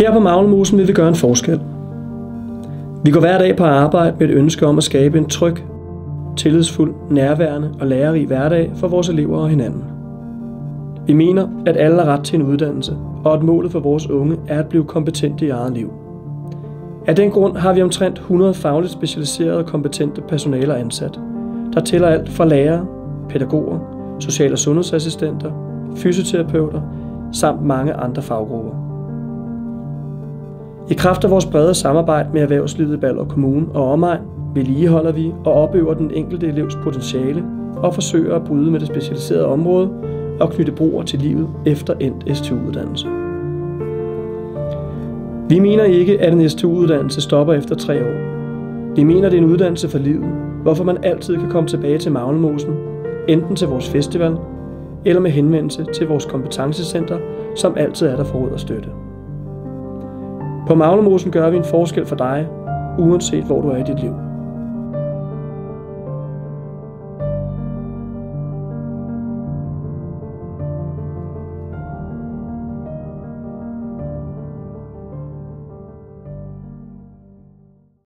Her på Maglemosen vil vi gøre en forskel. Vi går hver dag på arbejde med et ønske om at skabe en tryg, tillidsfuld, nærværende og lærerig hverdag for vores elever og hinanden. Vi mener, at alle har ret til en uddannelse, og at målet for vores unge er at blive kompetente i eget liv. Af den grund har vi omtrent 100 fagligt specialiserede og kompetente personaler ansat, der tæller alt fra lærere, pædagoger, social- og sundhedsassistenter, fysioterapeuter samt mange andre faggrupper. I kraft af vores brede samarbejde med erhvervslivet i Ballerup Kommune og omegn vedligeholder vi og opøver den enkelte elevs potentiale og forsøger at bryde med det specialiserede område og knytte broer til livet efter endt STU-uddannelse. Vi mener ikke, at en STU-uddannelse stopper efter 3 år. Vi mener, det er en uddannelse for livet, hvorfor man altid kan komme tilbage til Maglemosen, enten til vores festival eller med henvendelse til vores kompetencecenter, som altid er der for råd og støtte. På Maglemosen gør vi en forskel for dig, uanset hvor du er i dit liv.